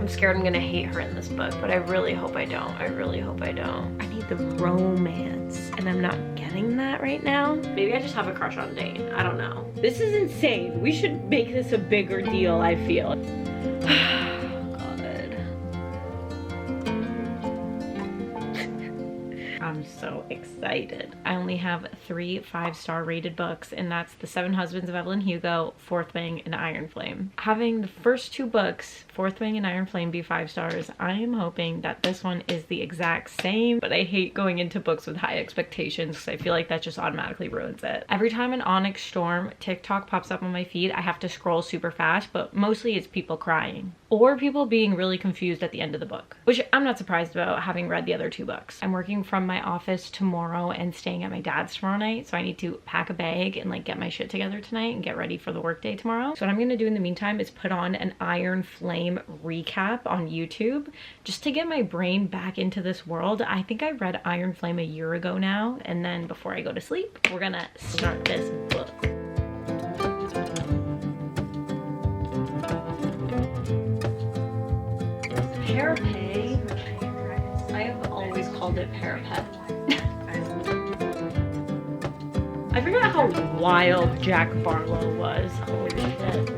I'm scared I'm gonna hate her in this book, but I really hope I don't. I really hope I don't. I need the romance, and I'm not getting that right now. Maybe I just have a crush on Dane. I don't know. This is insane. We should make this a bigger deal, I feel. I'm so excited. I only have 3 5-star rated books, and that's The 7 Husbands of Evelyn Hugo, Fourth Wing, and Iron Flame. Having the first 2 books, Fourth Wing and Iron Flame, be 5 stars, I am hoping that this one is the exact same, but I hate going into books with high expectations because I feel like that just automatically ruins it. Every time an Onyx Storm TikTok pops up on my feed, I have to scroll super fast, but mostly it's people crying or people being really confused at the end of the book, which I'm not surprised about having read the other 2 books. I'm working from my office tomorrow and staying at my dad's tomorrow night, so I need to pack a bag and like get my shit together tonight and get ready for the workday tomorrow. So what I'm gonna do in the meantime is put on an Iron Flame recap on YouTube just to get my brain back into this world. I think I read Iron Flame a year ago now, and then before I go to sleep, we're gonna start this book. Parapet. I have always called it parapet. I forgot how wild Jack Barlow was. Holy shit.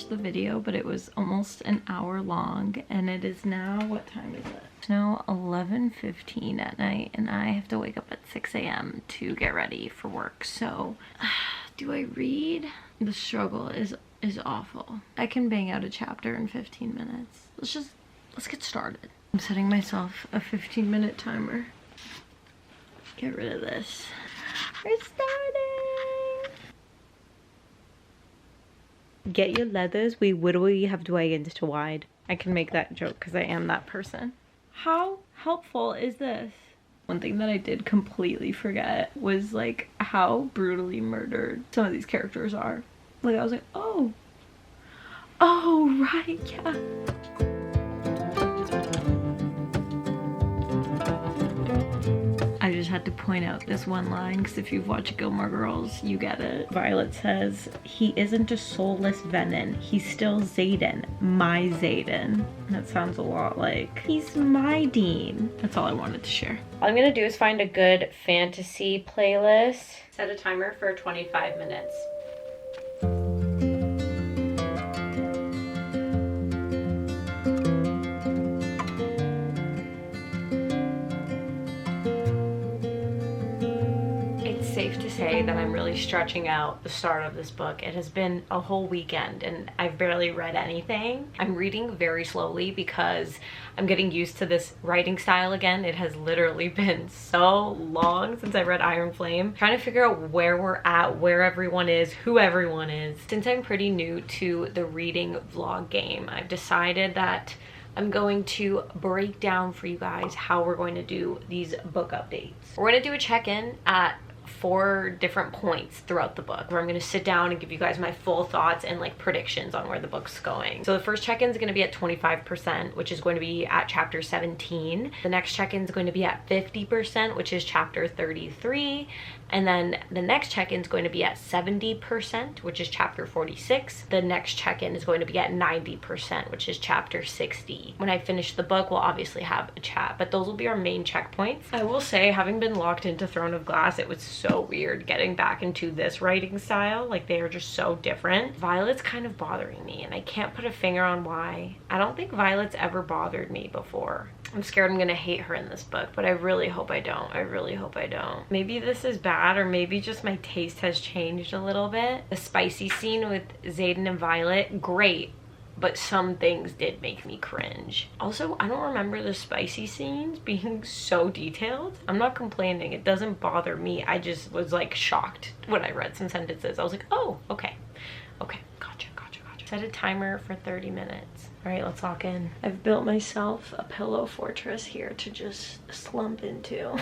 The video, but it was almost an hour long, and it is now, what time is it? It's now 11:15 at night, and I have to wake up at 6 a.m. to get ready for work. So do I read? The struggle is awful. I can bang out a chapter in 15 minutes. Let's get started. I'm setting myself a 15-minute timer. Get rid of this. We're starting. Get your leathers, we literally have dragons to ride. I can make that joke because I am that person. How helpful is this? One thing that I did completely forget was like how brutally murdered some of these characters are. Like I was like, oh right, yeah. I just had to point out this one line because if you've watched Gilmore Girls, you get it. Violet says, he isn't a soulless venom. He's still Xaden, my Xaden. That sounds a lot like, he's my Dean. That's all I wanted to share. All I'm gonna do is find a good fantasy playlist. Set a timer for 25 minutes. Safe to say that I'm really stretching out the start of this book. It has been a whole weekend and I've barely read anything. I'm reading very slowly because I'm getting used to this writing style again. It has literally been so long since I read Iron Flame. Trying to figure out where we're at, where everyone is, who everyone is. Since I'm pretty new to the reading vlog game, I've decided that I'm going to break down for you guys how we're going to do these book updates. We're going to do a check-in at 4 different points throughout the book where I'm going to sit down and give you guys my full thoughts and like predictions on where the book's going. So the first check-in is going to be at 25%, which is going to be at chapter 17. The next check-in is going to be at 50%, which is chapter 33. And then the next check-in is going to be at 70%, which is chapter 46. The next check-in is going to be at 90%, which is chapter 60. When I finish the book, we'll obviously have a chat, but those will be our main checkpoints. I will say, having been locked into Throne of Glass, it was so weird getting back into this writing style. Like, they are just so different. Violet's kind of bothering me, and I can't put a finger on why. I don't think Violet's ever bothered me before. I'm scared I'm gonna hate her in this book, but I really hope I don't. I really hope I don't. Maybe this is bad, or maybe just my taste has changed a little bit. The spicy scene with Xaden and Violet, great, but some things did make me cringe. Also, I don't remember the spicy scenes being so detailed. I'm not complaining, it doesn't bother me. I just was like shocked when I read some sentences. I was like, oh, okay, gotcha. Set a timer for 30 minutes. All right, let's lock in. I've built myself a pillow fortress here to just slump into.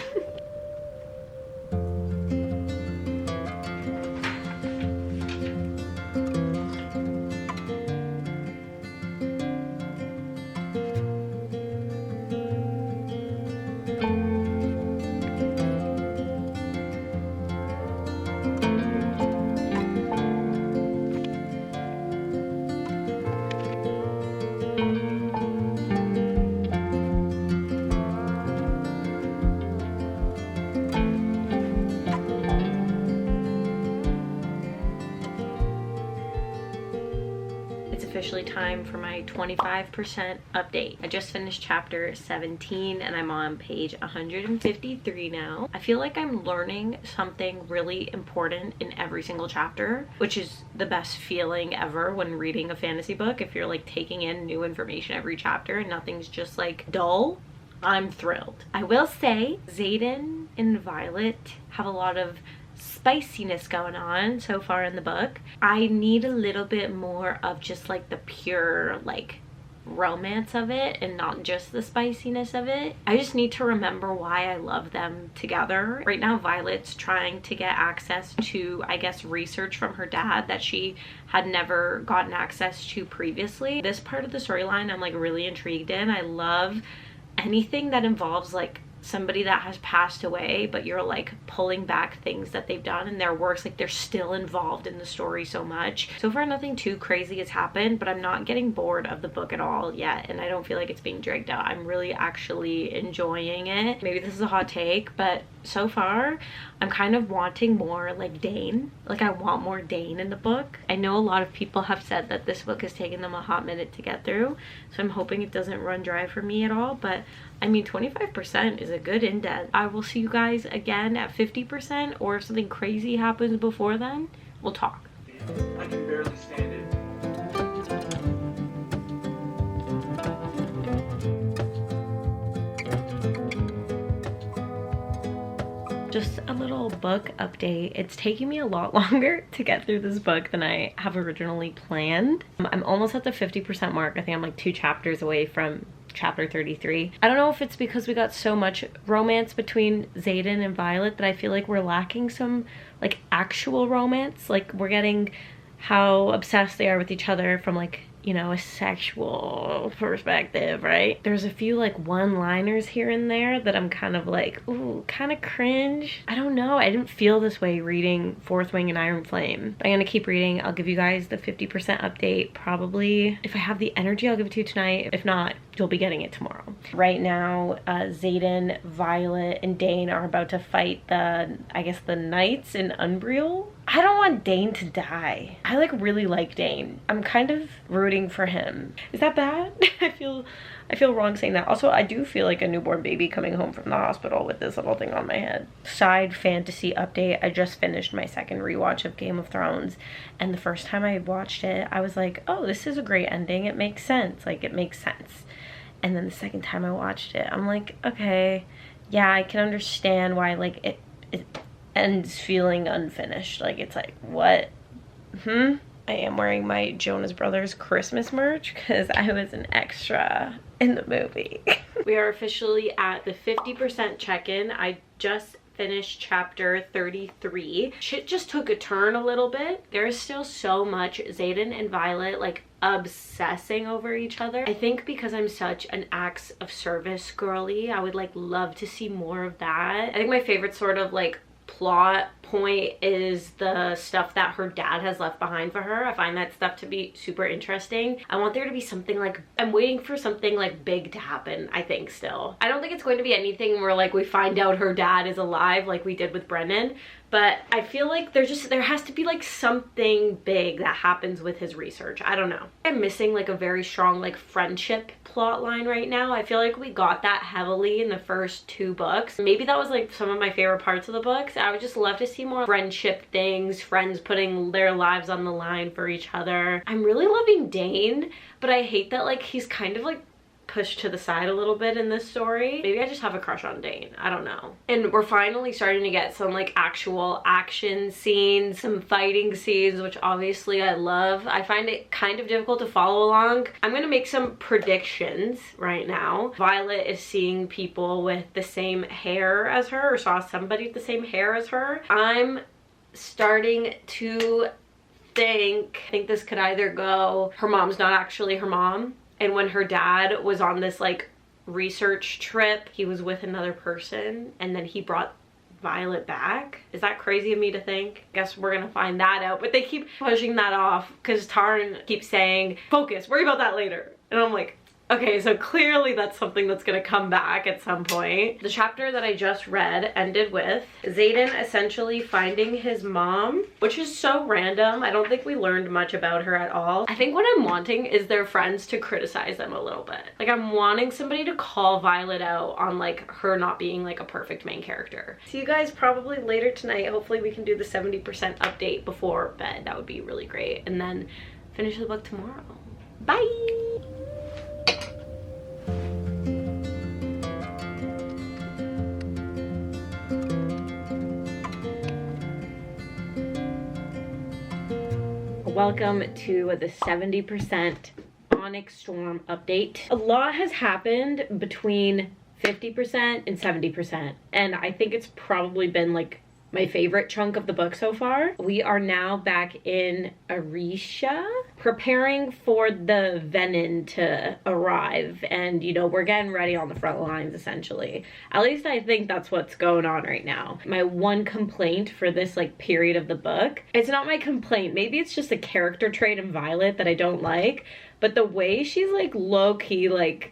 It's officially time for my 25% update. I just finished chapter 17 and I'm on page 153 now. I feel like I'm learning something really important in every single chapter, which is the best feeling ever when reading a fantasy book. If you're like taking in new information every chapter and nothing's just like dull, I'm thrilled. I will say Xaden and Violet have a lot of spiciness going on so far in the book. I need a little bit more of just like the pure like romance of it and not just the spiciness of it. I just need to remember why I love them together. Right now Violet's trying to get access to, I guess, research from her dad that she had never gotten access to previously. This part of the storyline I'm like really intrigued in. I love anything that involves like somebody that has passed away, but you're like pulling back things that they've done in their works, like they're still involved in the story so much. So far nothing too crazy has happened, but I'm not getting bored of the book at all yet, and I don't feel like it's being dragged out. I'm really actually enjoying it. Maybe this is a hot take, but so far I'm kind of wanting more like Dane. Like I want more Dane in the book. I know a lot of people have said that this book has taken them a hot minute to get through, so I'm hoping it doesn't run dry for me at all, but I mean 25% is a good indent. I will see you guys again at 50%, or if something crazy happens before then, we'll talk. I can barely stand it. Just a little book update. It's taking me a lot longer to get through this book than I have originally planned. I'm almost at the 50% mark. I think I'm like 2 chapters away from chapter 33. I don't know if it's because we got so much romance between Xaden and Violet that I feel like we're lacking some like actual romance. Like we're getting how obsessed they are with each other from like, you know, a sexual perspective, right? There's a few like one-liners here and there that I'm kind of like, ooh, kind of cringe. I don't know. I didn't feel this way reading Fourth Wing and Iron Flame. I'm gonna keep reading. I'll give you guys the 50% update. Probably, if I have the energy, I'll give it to you tonight. If not, you'll be getting it tomorrow. Right now, Xaden, Violet, and Dane are about to fight the, I guess, the Knights in Umbriel. I don't want Dane to die. I like really like Dane. I'm kind of rooting for him. Is that bad? I feel wrong saying that. Also, I do feel like a newborn baby coming home from the hospital with this little thing on my head. Side fantasy update. I just finished my second rewatch of Game of Thrones, and the first time I watched it, I was like, oh, this is a great ending. It makes sense. Like, it makes sense. And then the second time I watched it, I'm like, okay, yeah, I can understand why like it ends feeling unfinished. Like it's like, what? I am wearing my Jonas Brothers Christmas merch because I was an extra in the movie. We are officially at the 50% check-in. I just finished chapter 33. Shit just took a turn a little bit. There is still so much Xaden and Violet like obsessing over each other. I think because I'm such an acts of service girly, I would like love to see more of that. I think my favorite sort of like plot point is the stuff that her dad has left behind for her. I find that stuff to be super interesting. I want there to be something like, I'm waiting for something like big to happen, I think still. I don't think it's going to be anything where like we find out her dad is alive like we did with Brennan, but I feel like there has to be like something big that happens with his research. I don't know. I'm missing like a very strong like friendship plot line right now. I feel like we got that heavily in the first 2 books. Maybe that was like some of my favorite parts of the books. I would just love to see more friendship things, friends putting their lives on the line for each other. I'm really loving Dane, but I hate that like he's kind of like pushed to the side a little bit in this story. Maybe I just have a crush on Dane. I don't know. And we're finally starting to get some like actual action scenes, some fighting scenes, which obviously I love. I find it kind of difficult to follow along. I'm gonna make some predictions right now. Violet is seeing people with the same hair as her, or saw somebody with the same hair as her. I'm starting to think this could either go, her mom's not actually her mom, and when her dad was on this like research trip, he was with another person and then he brought Violet back. Is that crazy of me to think? Guess we're gonna find that out, but they keep pushing that off because Tarn keeps saying, focus, worry about that later. And I'm like, Okay, so clearly that's something that's gonna come back at some point. The chapter that I just read ended with Xaden essentially finding his mom, which is so random. I don't think we learned much about her at all. I think what I'm wanting is their friends to criticize them a little bit. Like, I'm wanting somebody to call Violet out on like her not being like a perfect main character. See you guys probably later tonight. Hopefully we can do the 70% update before bed. That would be really great. And then finish the book tomorrow. Bye! Welcome to the 70% Onyx Storm update. A lot has happened between 50% and 70%, and I think it's probably been like my favorite chunk of the book so far. We are now back in Arisha, preparing for the Venin to arrive, and you know, we're getting ready on the front lines essentially. At least I think that's what's going on right now. My one complaint for this like period of the book, it's not my complaint, maybe it's just a character trait in Violet that I don't like, but the way she's like low-key like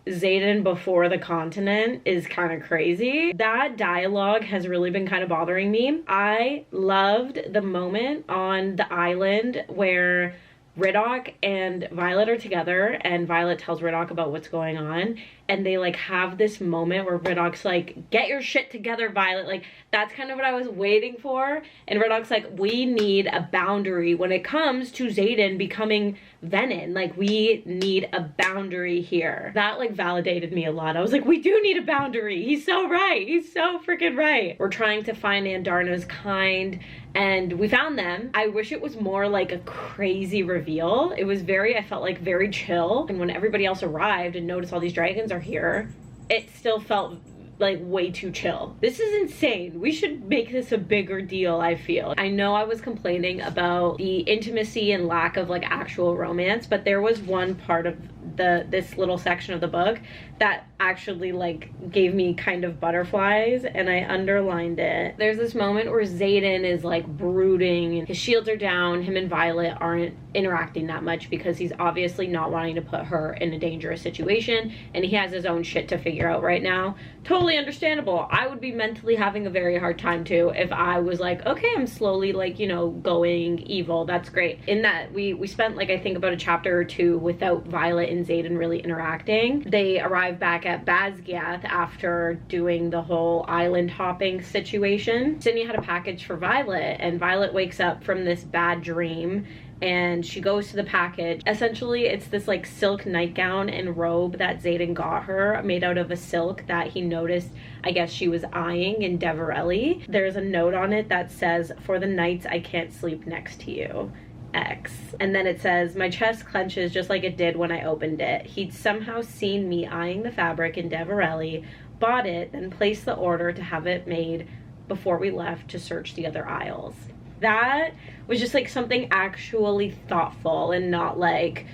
Xaden before the continent is kind of crazy. That dialogue has really been kind of bothering me. I loved the moment on the island where Riddock and Violet are together and Violet tells Riddock about what's going on, and they like have this moment where Riddock's like, get your shit together, Violet. Like, that's kind of what I was waiting for. And Riddock's like, we need a boundary when it comes to Xaden becoming Venin. Like, we need a boundary here. That like validated me a lot. I was like, we do need a boundary. He's so right. He's so freaking right. We're trying to find Andarna's kind, and we found them. I wish it was more like a crazy reveal. It was very, I felt like very chill. And when everybody else arrived and noticed all these dragons are here, it still felt like way too chill. This is insane. We should make this a bigger deal, I feel. I know I was complaining about the intimacy and lack of like actual romance, but there was one part of this little section of the book that actually like gave me kind of butterflies, and I underlined it. There's this moment where Xaden is like brooding and his shields are down. Him and Violet aren't interacting that much because he's obviously not wanting to put her in a dangerous situation, and he has his own shit to figure out right now. Totally understandable. I would be mentally having a very hard time too if I was like, okay, I'm slowly like, you know, going evil. That's great. In that we spent like I think about a chapter or two without Violet and Xaden really interacting. They arrive back at Basgiath after doing the whole island hopping situation. Sydney had a package for Violet, and Violet wakes up from this bad dream and she goes to the package. Essentially, it's this like silk nightgown and robe that Xaden got her, made out of a silk that he noticed, I guess, she was eyeing in Deverelli. There's a note on it that says, "For the nights I can't sleep next to you. X." And then it says, "My chest clenches just like it did when I opened it. He'd somehow seen me eyeing the fabric in Deverelli, bought it, then placed the order to have it made before we left to search the other aisles." That was just like something actually thoughtful and not like,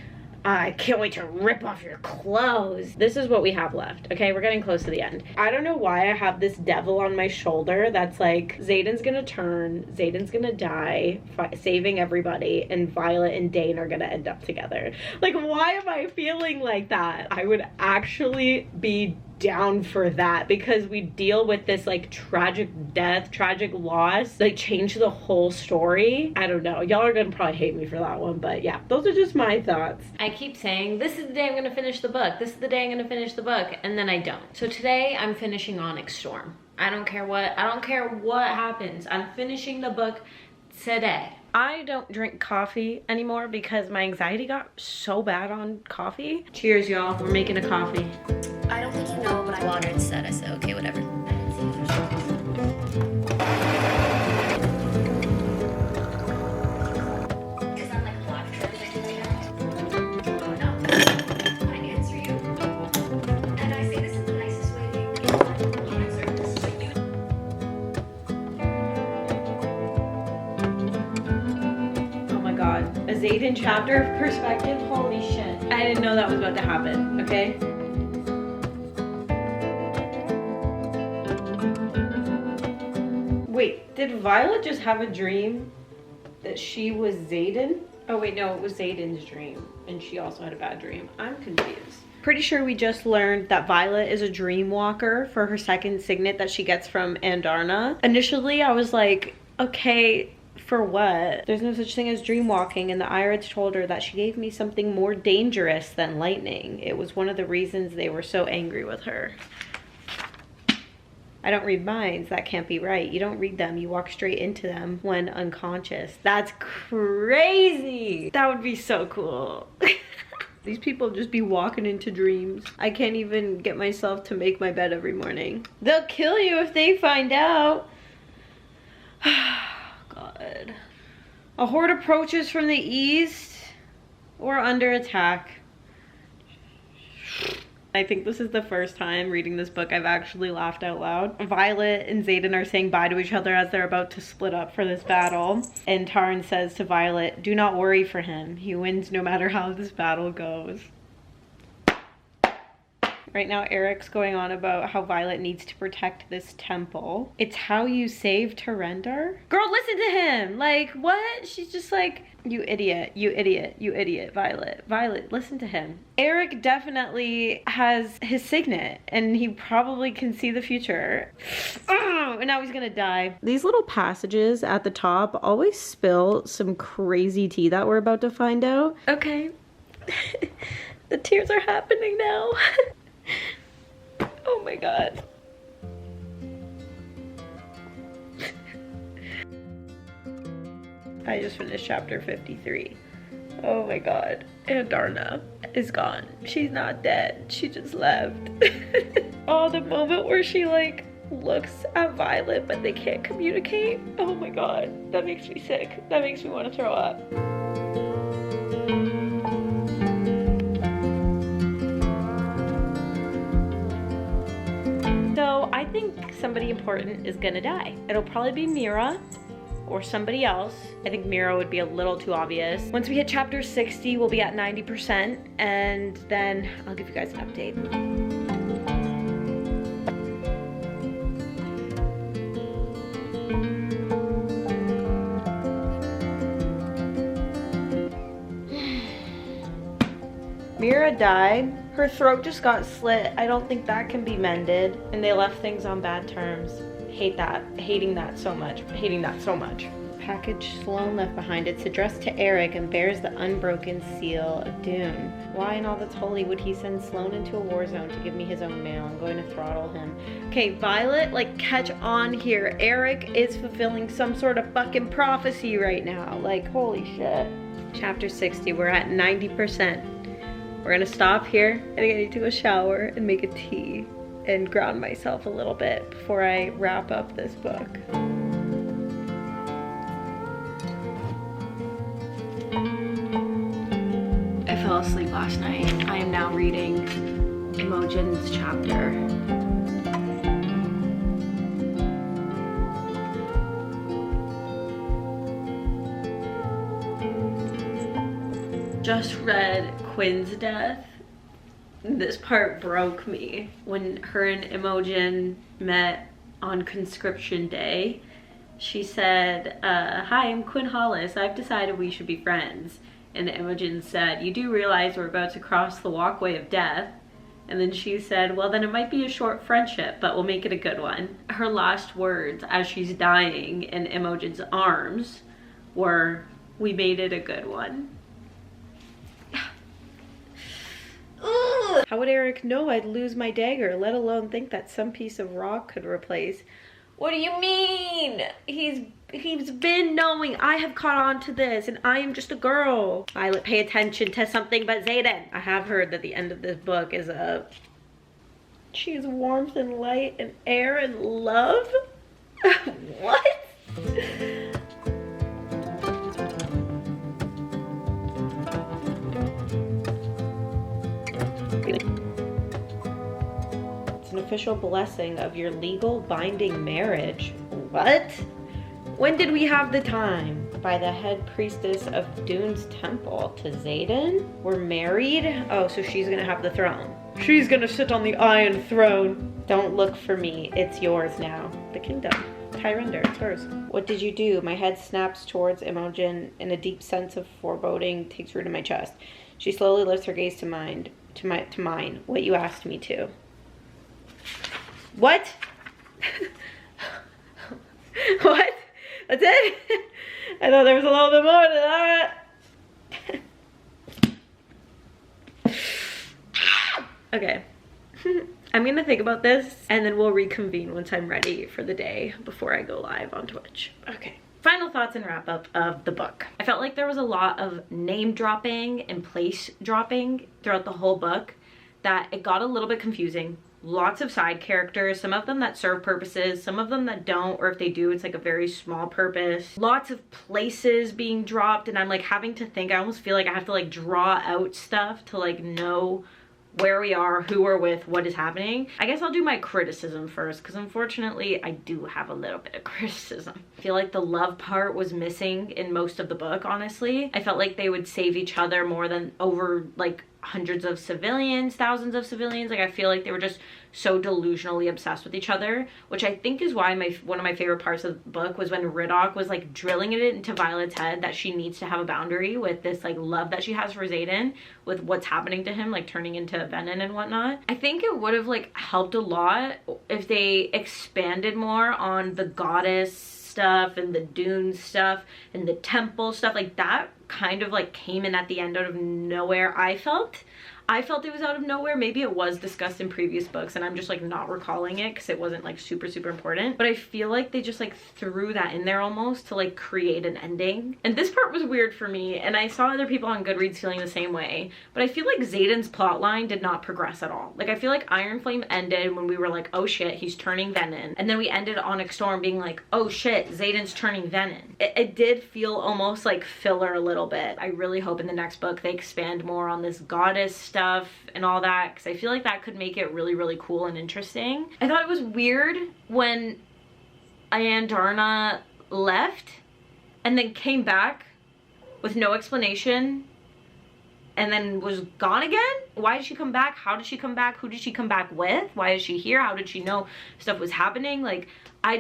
I can't wait to rip off your clothes. This is what we have left. Okay, we're getting close to the end. I don't know why I have this devil on my shoulder that's like, Xaden's gonna turn, Xaden's gonna die, saving everybody, and Violet and Dane are gonna end up together. Like, why am I feeling like that? I would actually be down for that, because we deal with this like tragic death, tragic loss, like change the whole story. I don't know, y'all are gonna probably hate me for that one, but yeah, those are just my thoughts. I keep saying this is the day I'm gonna finish the book, this is the day I'm gonna finish the book, and then I don't. So today I'm finishing Onyx Storm. I don't care what happens, I'm finishing the book today. I don't drink coffee anymore because my anxiety got so bad on coffee. Cheers, y'all. We're making a coffee. I don't think you know, but I water instead. I said, okay, whatever. Because I'm like black oh no, I answer you. And I say this is the nicest way to answer this. So you. Oh my god. A Xaden chapter of perspective? Holy shit. I didn't know that was about to happen, okay? Wait, did Violet just have a dream that she was Xaden? Oh wait, no, it was Xaden's dream, and she also had a bad dream. I'm confused. pretty sure we just learned that Violet is a dream walker for her second signet that she gets from Andarna. Initially, I was like, okay, for what? There's no such thing as dream walking, and the Irids told her that she gave me something more dangerous than lightning. It was one of the reasons they were so angry with her. I don't read minds. That can't be right. You don't read them. You walk straight into them when unconscious. That's crazy. That would be so cool. These people just be walking into dreams. I can't even get myself to make my bed every morning. They'll kill you if they find out. God. A horde approaches from the east. We're under attack. I think this is the first time reading this book I've actually laughed out loud. Violet and Xaden are saying bye to each other as they're about to split up for this battle. And Taryn says to Violet, do not worry for him. He wins no matter how this battle goes. Right now, Eric's going on about how Violet needs to protect this temple. It's how you save Terender? Girl, listen to him! Like, what? She's just like, you idiot, you idiot, you idiot, Violet. Violet, listen to him. Eric definitely has his signet, and he probably can see the future. Oh, and now he's gonna die. These little passages at the top always spill some crazy tea that we're about to find out. Okay. The tears are happening now. Oh my god. I just finished chapter 53. Oh my god. Andarna is gone. She's not dead. She just left. Oh, the moment where she like looks at Violet but they can't communicate. Oh my god. That makes me sick. That makes me want to throw up. So I think somebody important is gonna die. It'll probably be Mira or somebody else. I think Mira would be a little too obvious. Once we hit chapter 60, we'll be at 90%, and then I'll give you guys an update. Mira died. Her throat just got slit. I don't think that can be mended. And they left things on bad terms. Hate that. Hating that so much. Hating that so much. Package Sloane left behind. It's addressed to Eric and bears the unbroken seal of Dune. Why in all that's holy would he send Sloane into a war zone to give me his own mail? I'm going to throttle him. Okay, Violet, like, catch on here. Eric is fulfilling some sort of fucking prophecy right now. Like, holy shit. Chapter 60, we're at 90%. We're gonna stop here. I think I need to go shower and make a tea and ground myself a little bit before I wrap up this book. I fell asleep last night. I am now reading Imogen's chapter. Just read Quinn's death. This part broke me. When her and Imogen met on conscription day, she said, hi, I'm Quinn Hollis. I've decided we should be friends. And Imogen said, you do realize we're about to cross the walkway of death? And then she said, well, then it might be a short friendship, but we'll make it a good one. Her last words as she's dying in Imogen's arms were, we made it a good one. How would Eric know I'd lose my dagger, let alone think that some piece of rock could replace? What do you mean? He's been knowing. I have caught on to this, and I am just a girl. Violet, pay attention to something but Xaden. I have heard that the end of this book is she's warmth and light and air and love? What? It's an official blessing of your legal binding marriage. What? When did we have the time? By the head priestess of Dune's temple to Xaden? We're married? Oh, so she's gonna have the throne. She's gonna sit on the Iron Throne. Don't look for me, it's yours now. The kingdom. Tyrender, it's hers. What did you do? My head snaps towards Imogen and a deep sense of foreboding takes root in my chest. She slowly lifts her gaze to mine. to mine what you asked me to. What? What? That's it? I thought there was a little bit more to that. Okay. I'm gonna think about this and then we'll reconvene once I'm ready for the day before I go live on Twitch. Okay. Final thoughts and wrap up of the book. I felt like there was a lot of name dropping and place dropping throughout the whole book that it got a little bit confusing. Lots of side characters, some of them that serve purposes, some of them that don't, or if they do, it's like a very small purpose. Lots of places being dropped and I'm like having to think, I almost feel like I have to like draw out stuff to like know where we are, who we're with, what is happening. I guess I'll do my criticism first because unfortunately I do have a little bit of criticism. I feel like the love part was missing in most of the book, honestly. I felt like they would save each other more than over like hundreds of civilians, thousands of civilians. Like I feel like they were just so delusionally obsessed with each other, which I think is why one of my favorite parts of the book was when Riddoch was like drilling it into Violet's head that she needs to have a boundary with this like love that she has for Xaden, with what's happening to him, like turning into venom and whatnot. I think it would have like helped a lot if they expanded more on the goddess stuff and the dune stuff and the temple stuff. Like that kind of like came in at the end out of nowhere. I felt it was out of nowhere. Maybe it was discussed in previous books and I'm just like not recalling it because it wasn't like super important, but I feel like they just like threw that in there almost to like create an ending. And this part was weird for me and I saw other people on Goodreads feeling the same way, but I feel like Xaden's plotline did not progress at all. Like I feel like Iron Flame ended when we were like, oh shit, he's turning venom, and then we ended Onyx Storm being like, oh shit, Xaden's turning venom. It did feel almost like filler a little bit. I really hope in the next book they expand more on this goddess stuff and all that because I feel like that could make it really cool and interesting. I thought it was weird when Andarna left and then came back with no explanation and then was gone again. Why did she come back? How did she come back? Who did she come back with? Why is she here? How did she know stuff was happening? Like I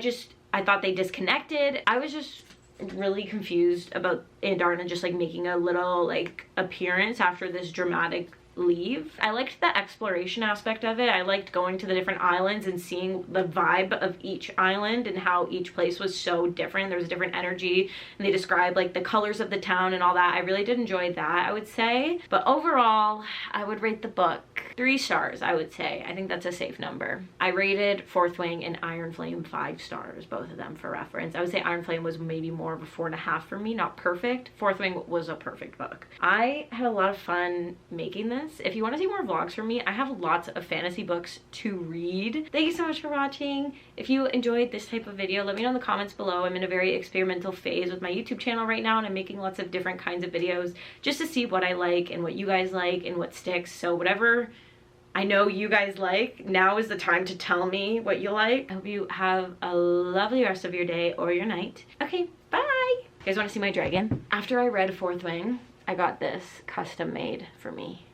thought they disconnected. I was just really confused about Andarna just like making a little like appearance after this dramatic leave. I liked the exploration aspect of it. I liked going to the different islands and seeing the vibe of each island and how each place was so different. There was a different energy and they described like the colors of the town and all that. I really did enjoy that, I would say. But overall, I would rate the book 3 stars, I would say. I think that's a safe number. I rated Fourth Wing and Iron Flame 5 stars, both of them for reference. I would say Iron Flame was maybe more of a 4.5 for me, not perfect. Fourth Wing was a perfect book. I had a lot of fun making this. If you want to see more vlogs from me, I have lots of fantasy books to read. Thank you so much for watching. If you enjoyed this type of video, let me know in the comments below. I'm in a very experimental phase with my YouTube channel right now and I'm making lots of different kinds of videos just to see what I like and what you guys like and what sticks. So whatever I know you guys like, now is the time to tell me what you like. I hope you have a lovely rest of your day or your night. Okay, bye! You guys want to see my dragon? After I read Fourth Wing, I got this custom made for me.